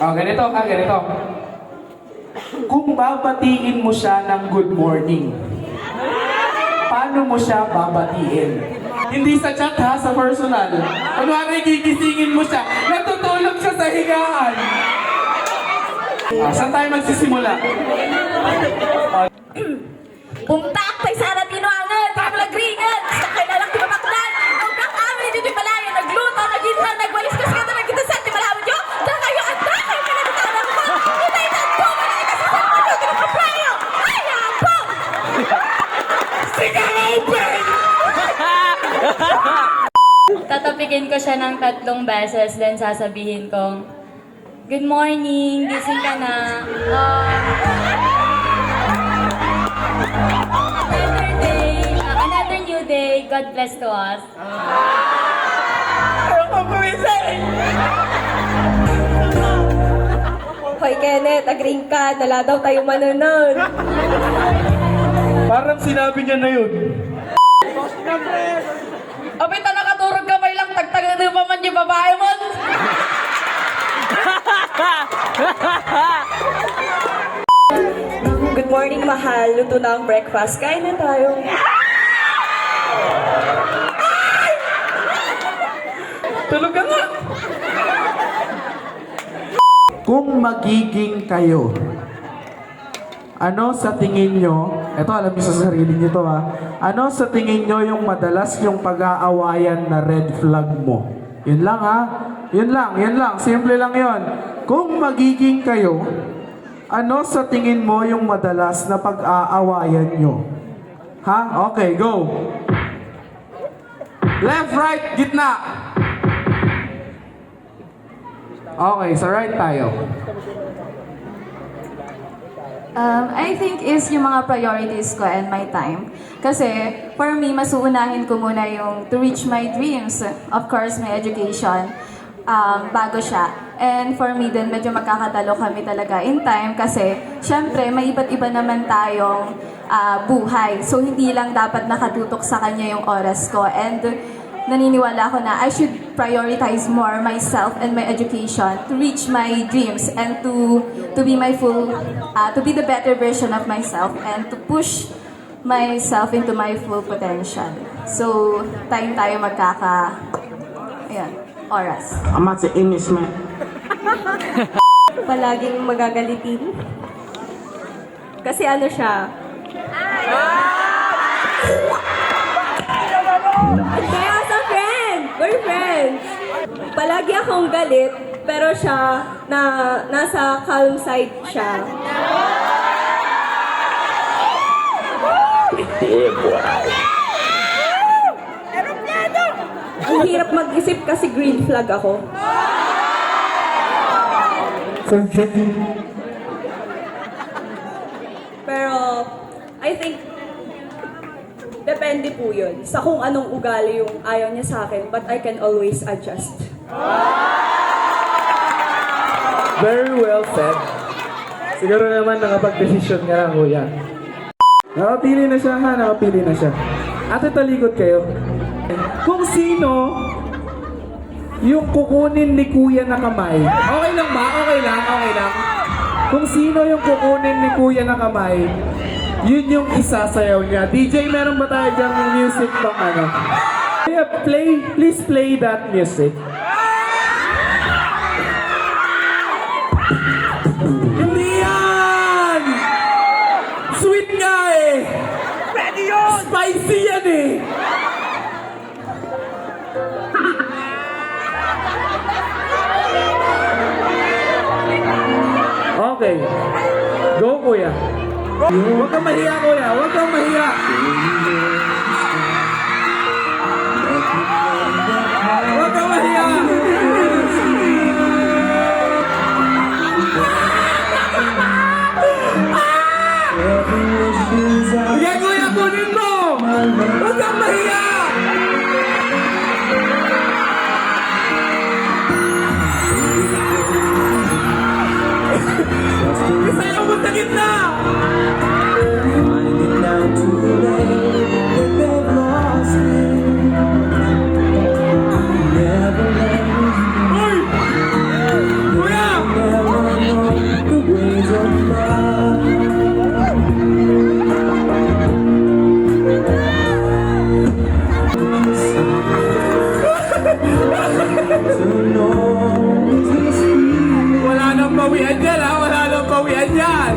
Ganito ha, ganito. Kung babatiin mo siya ng good morning, paano mo siya babatiin? Hindi sa chat ha, sa personal. Kunwari, gigisingin mo siya, natutulog siya sa higaan. Saan tayo magsisimula? Bumtak tay sana tinuangan, tapos nagringan, sa kailalang timamaklan, ang black kami dito yung malaya, nagluto, nagintang, nagwalis ka sa kata, nagkitasan, timalawin nyo, dahil kayo ang dahil, pinagkataon ako ko, utay na po, malaya sa sa mga tinukaprayo, ayan po! Sigaw open! Tatapikin ko siya ng 3 beses, then sasabihin kong, "Good morning, gising ka na. Another day, another new day. God bless to us." Hoy Kenneth, agring ka, dala daw tayo manonood. Parang sinabi niya na yun. Abay, nakaturog kamay lang, tagtag na din pa man yung babae mo. Good morning, mahal. Luto na ang breakfast. Kain na tayo. Tulog ka nga! Kung magiging kayo, ano sa tingin nyo, eto alam niyo sa sarili niyo to ha, ano sa tingin nyo yung madalas yung pag-aawayan na red flag mo? Yun lang ha, yun lang, simple lang yun. Kung magiging kayo, ano sa tingin mo yung madalas na pag-aawayan nyo? Ha? Okay, go! Left, right, gitna! Okay, sa right tayo. I think is yung mga priorities ko and my time. Kasi, for me, mas uunahin ko muna yung to reach my dreams. Of course, my education, bago siya. And for me din, medyo magkakatalo kami talaga in time kasi, syempre, may iba't iba naman tayong buhay. So, hindi lang dapat nakatutok sa kanya yung oras ko. And naniniwala ako na I should prioritize more myself and my education to reach my dreams and to be my full, to be the better version of myself and to push myself into my full potential. So, time tayo oras. Amat si English man. Palaging magagalitin. Kasi ano siya? Kaya sa friend! We're friends! Palagi akong galit, pero siya, nasa calm side siya. Ang hirap mag-isip kasi green flag ako. Pero, I think, depende po yun sa kung anong ugali yung ayaw niya sa akin, but I can always adjust. Very well said. Siguro naman nakapag-desisyon ka na, kuya. Nakapili na siya ha, nakapili na siya. Ate, talikod kayo. Kung sino yung kukunin ni kuya na kamay. Okay lang ba? Okay lang. Kung sino yung kukunin ni kuya na kamay, yun yung isasayaw niya. DJ, meron ba tayo dyan ng music pang ano? Yeah, please play that music. Hindi yan! Sweet nga eh! Ready yun! Spicy yan eh! Okay. Go, kuya. Huwag kang mahiya, kuya. Huwag kang mahiya. Huwag kang mahiya. Sige, kuya, kunin mo. Huwag kang mahiya. Isayaw mo sa gitna. Wala nang bawian yan ha, wala nang bawian yan.